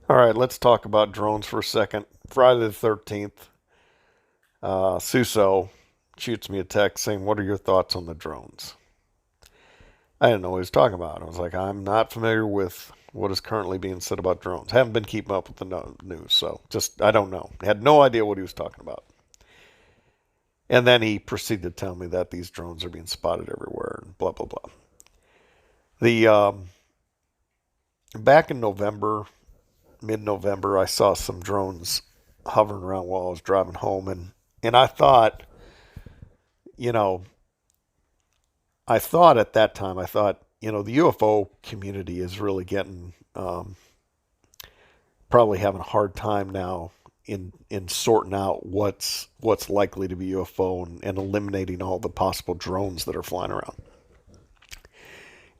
All right, let's talk about drones for a second. Friday the 13th, Suso shoots me a text saying, "What are your thoughts on the drones?" I didn't know what he was talking about. I was like, I'm not familiar with what is currently being said about drones. Haven't been keeping up with the news, so I don't know. Had no idea what he was talking about. And then he proceeded to tell me that these drones are being spotted everywhere and blah, blah, blah. The Back in November, mid-November, I saw some drones hovering around while I was driving home, and I thought, you know, I thought at that time, the UFO community is really getting probably having a hard time now in sorting out what's likely to be UFO and eliminating all the possible drones that are flying around.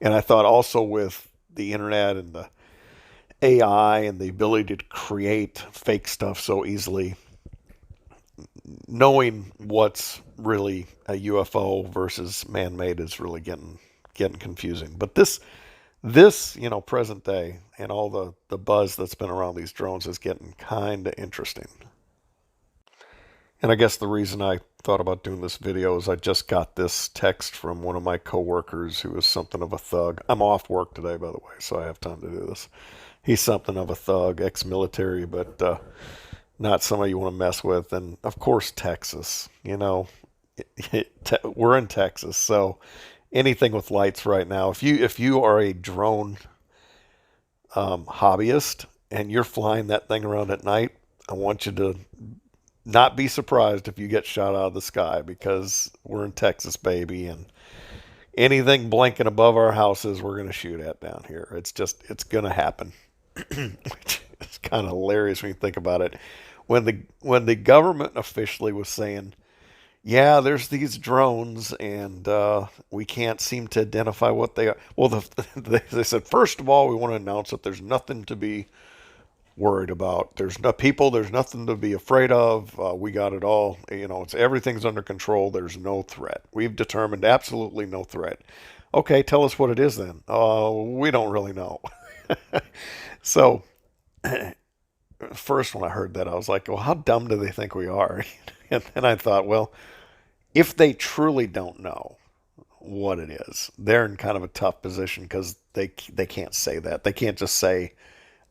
And I thought also with the internet and the AI and the ability to create fake stuff so easily, knowing what's really a UFO versus man-made is really getting confusing. But this present day and all the buzz that's been around these drones is getting kind of interesting. And I guess the reason I thought about doing this video is I just got this text from one of my coworkers who is something of a thug. I'm off work today, by the way, so I have time to do this. He's something of a thug, ex-military, but not somebody you want to mess with. And of course, Texas. We're in Texas, so anything with lights right now. If you are a drone hobbyist and you're flying that thing around at night, I want you to not be surprised if you get shot out of the sky because we're in Texas, baby, and anything blinking above our houses, we're going to shoot at down here. It's going to happen. Which is kind of hilarious when you think about it. When the government officially was saying, "Yeah, there's these drones, and we can't seem to identify what they are." Well, they said first of all, we want to announce that there's nothing to be worried about. There's no people. There's nothing to be afraid of. We got it all. It's everything's under control. There's no threat. We've determined absolutely no threat. Okay, tell us what it is then. We don't really know. So first when I heard that, I was like, well, how dumb do they think we are? And then I thought, well, if they truly don't know what it is, they're in kind of a tough position because they can't say that. They can't just say,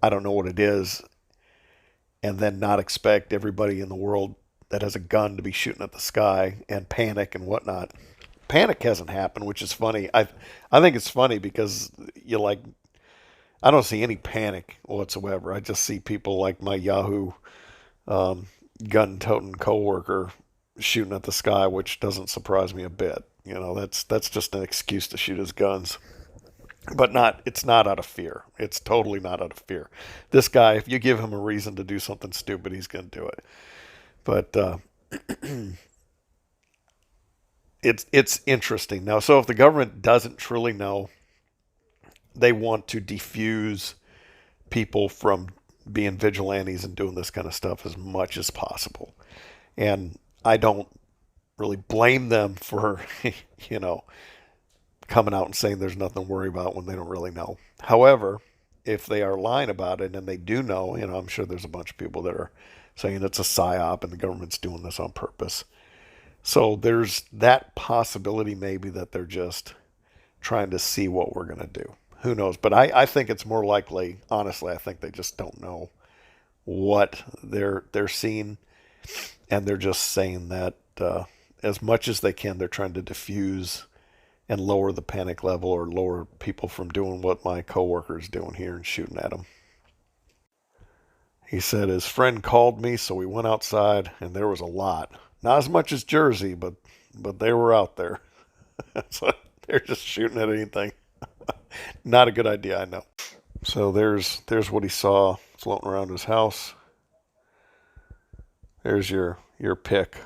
I don't know what it is, and then not expect everybody in the world that has a gun to be shooting at the sky and panic and whatnot. Panic hasn't happened, which is funny. I think it's funny because I don't see any panic whatsoever. I just see people like my Yahoo um, gun-toting coworker shooting at the sky, which doesn't surprise me a bit. That's just an excuse to shoot his guns, but it's not out of fear. It's totally not out of fear. This guy, if you give him a reason to do something stupid, he's going to do it. But it's interesting now. So if the government doesn't truly know, they want to defuse people from being vigilantes and doing this kind of stuff as much as possible. And I don't really blame them for, you know, coming out and saying there's nothing to worry about when they don't really know. However, if they are lying about it and they do know, I'm sure there's a bunch of people that are saying it's a psyop and the government's doing this on purpose. So there's that possibility maybe that they're just trying to see what we're going to do. Who knows? But I think it's more likely, honestly, I think they just don't know what they're seeing, and they're just saying that as much as they can, they're trying to diffuse and lower the panic level or lower people from doing what my coworker is doing here and shooting at them. He said his friend called me, so we went outside, and there was a lot. Not as much as Jersey, but they were out there. So they're just shooting at anything. Not a good idea, I know. So there's what he saw floating around his house. There's your pick.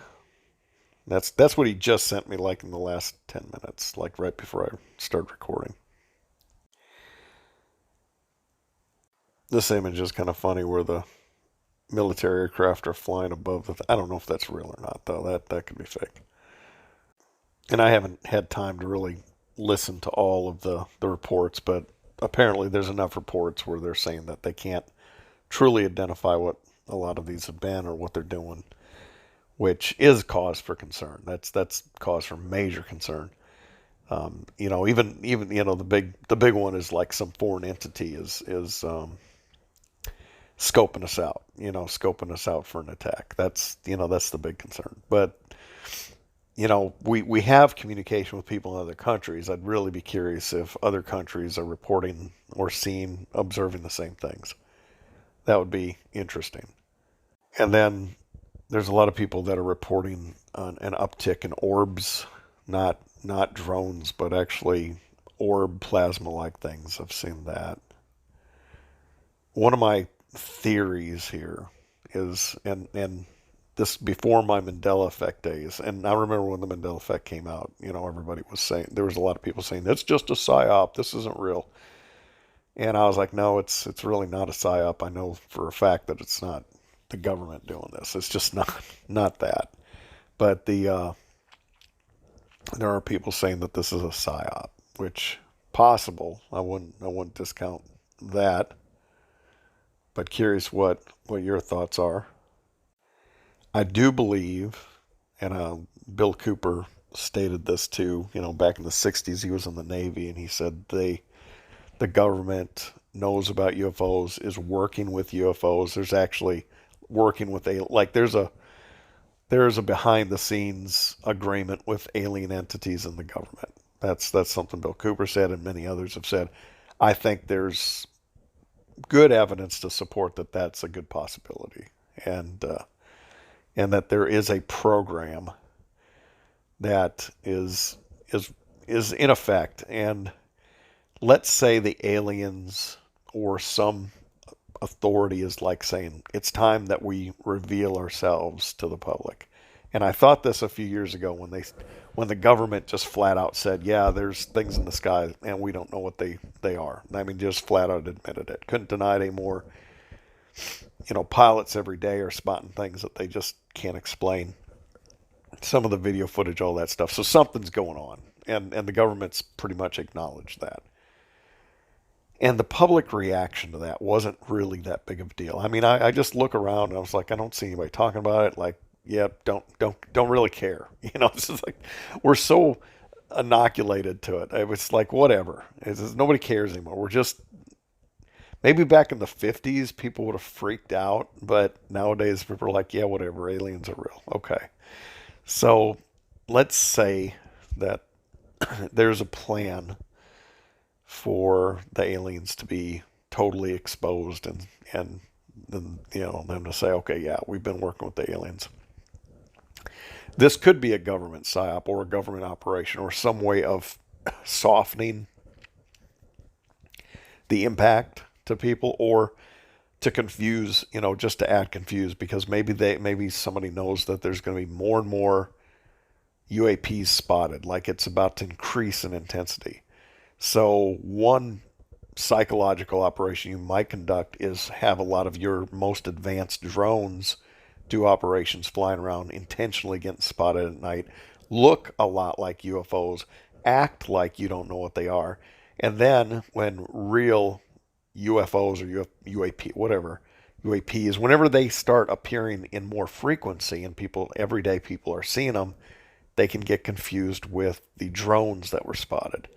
That's what he just sent me like in the last 10 minutes, like right before I started recording. This image is kind of funny where the military aircraft are flying above I don't know if that's real or not though. That could be fake. And I haven't had time to really listen to all of the reports, but apparently there's enough reports where they're saying that they can't truly identify what a lot of these have been or what they're doing, which is cause for concern. That's cause for major concern. Even the big one is like some foreign entity is scoping us out. Scoping us out for an attack. That's the big concern. But we have communication with people in other countries. I'd really be curious if other countries are reporting or seeing, observing the same things. That would be interesting. And then there's a lot of people that are reporting an uptick in orbs, not drones, but actually orb plasma-like things. I've seen that. One of my theories here is, and this before my Mandela effect days, and I remember when the Mandela effect came out, everybody was saying, there was a lot of people saying, it's just a psyop, this isn't real. And I was like, no, it's really not a psyop. I know for a fact that it's not the government doing this. It's just not that. But there are people saying that this is a psyop, which possible. I wouldn't discount that. But curious what your thoughts are. I do believe, and Bill Cooper stated this too. Back in the '60s, he was in the Navy, and he said the government knows about UFOs, is working with UFOs. There's actually working with there's a behind the scenes agreement with alien entities in the government. That's something Bill Cooper said, and many others have said. I think there's good evidence to support that that's a good possibility, and that there is a program that is in effect. And let's say the aliens or some authority is like saying it's time that we reveal ourselves to the public. And I thought this a few years ago when the government just flat out said, yeah, there's things in the sky and we don't know what they are. I mean, just flat out admitted it. Couldn't deny it anymore. Pilots every day are spotting things that they just can't explain. Some of the video footage, all that stuff. So something's going on. And the government's pretty much acknowledged that. And the public reaction to that wasn't really that big of a deal. I mean, I just look around and I was like, I don't see anybody talking about it. Like, yeah, don't really care. It's just like we're so inoculated to it. It was like whatever. It's just, nobody cares anymore. We're just maybe back in the '50s people would have freaked out, but nowadays people are like, yeah, whatever. Aliens are real. Okay, so let's say that there's a plan for the aliens to be totally exposed and then them to say, okay, yeah, we've been working with the aliens. This could be a government psyop or a government operation or some way of softening the impact to people, or to confuse, just to add confused, because maybe somebody knows that there's going to be more and more UAPs spotted, like it's about to increase in intensity. So one psychological operation you might conduct is have a lot of your most advanced drones do operations flying around intentionally getting spotted at night, look a lot like UFOs, act like you don't know what they are, and then when real UFOs or UAP, whatever, UAPs, whenever they start appearing in more frequency and everyday people are seeing them, they can get confused with the drones that were spotted.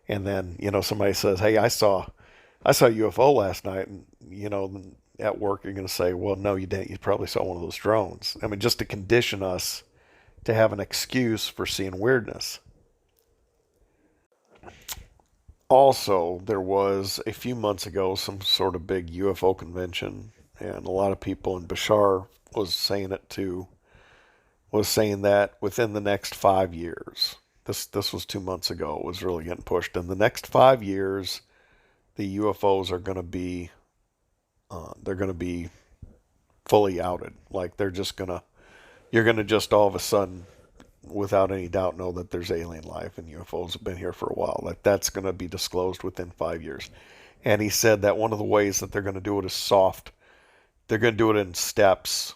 And then, somebody says, hey, I saw a UFO last night, and, at work you're going to say, well, no, you didn't. You probably saw one of those drones. I mean, just to condition us to have an excuse for seeing weirdness. Also, there was a few months ago some sort of big UFO convention, and a lot of people, and Bashar was saying it too, was saying that within the next 5 years, this was 2 months ago, it was really getting pushed. In the next 5 years, the UFOs are going to be they're going to be fully outed. Like you're going to just all of a sudden, without any doubt, know that there's alien life and UFOs have been here for a while. Like that's going to be disclosed within 5 years. And he said that one of the ways that they're going to do it is soft. They're going to do it in steps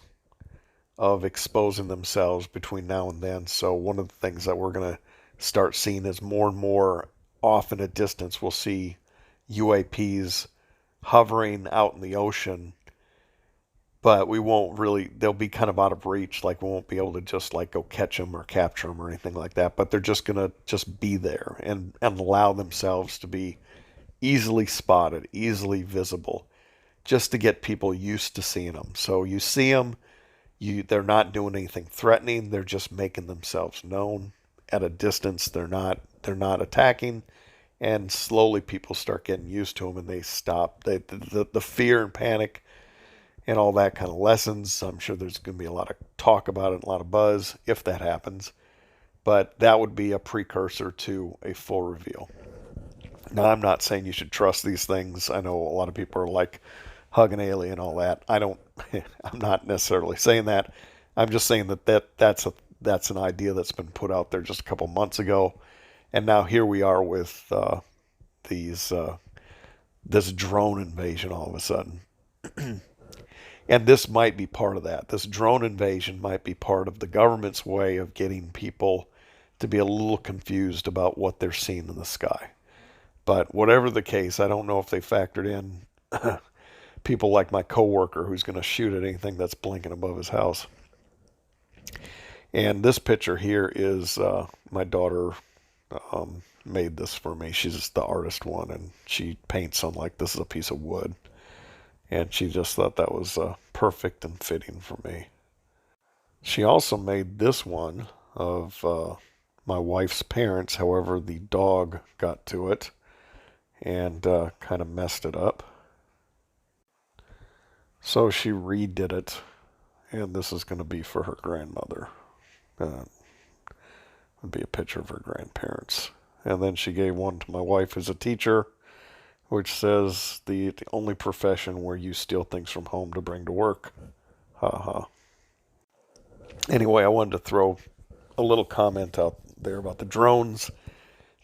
of exposing themselves between now and then. So one of the things that we're going to start seeing is more and more off in a distance, we'll see UAPs hovering out in the ocean but we won't really, they'll be kind of out of reach. Like we won't be able to just like go catch them or capture them or anything like that, but they're just going to just be there and allow themselves to be easily spotted, easily visible, just to get people used to seeing them. So you see them, they're not doing anything threatening. They're just making themselves known at a distance. They're not attacking, and slowly people start getting used to them and they stop. The fear and panic and all that kind of lessens. I'm sure there's going to be a lot of talk about it, a lot of buzz if that happens. But that would be a precursor to a full reveal. Now, I'm not saying you should trust these things. I know a lot of people are like hug an alien and all that. I don't. I'm not necessarily saying that. I'm just saying that's an idea that's been put out there just a couple months ago, and now here we are with these this drone invasion all of a sudden. And this might be part of that. This drone invasion might be part of the government's way of getting people to be a little confused about what they're seeing in the sky. But whatever the case, I don't know if they factored in people like my coworker who's going to shoot at anything that's blinking above his house. And this picture here is my daughter made this for me. She's the artist one, and she paints on like this is a piece of wood. And she just thought that was perfect and fitting for me. She also made this one of my wife's parents. However, the dog got to it and kind of messed it up. So she redid it, and this is going to be for her grandmother. Uh, would be a picture of her grandparents. And then she gave one to my wife as a teacher, which says the only profession where you steal things from home to bring to work. Ha ha. Anyway, I wanted to throw a little comment out there about the drones,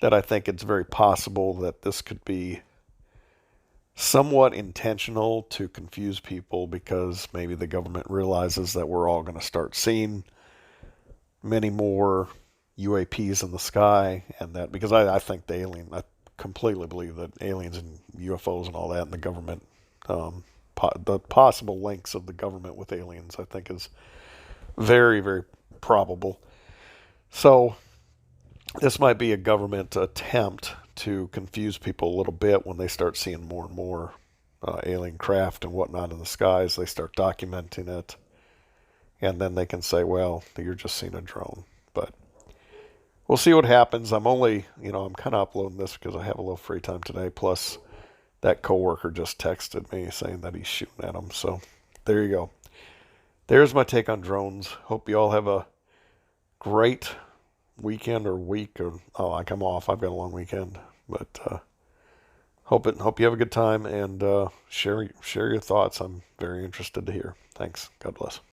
that I think it's very possible that this could be somewhat intentional to confuse people because maybe the government realizes that we're all going to start seeing many more UAPs in the sky, and that because I think I completely believe that aliens and UFOs and all that, and the government, the possible links of the government with aliens, I think is very, very probable. So this might be a government attempt to confuse people a little bit when they start seeing more and more alien craft and whatnot in the skies. They start documenting it, and then they can say, well, you're just seeing a drone. But we'll see what happens. I'm kind of uploading this because I have a little free time today. Plus, that coworker just texted me saying that he's shooting at them. So there you go. There's my take on drones. Hope you all have a great weekend or week, or like I'm off. I've got a long weekend, but hope you have a good time, and share your thoughts. I'm very interested to hear. Thanks. God bless.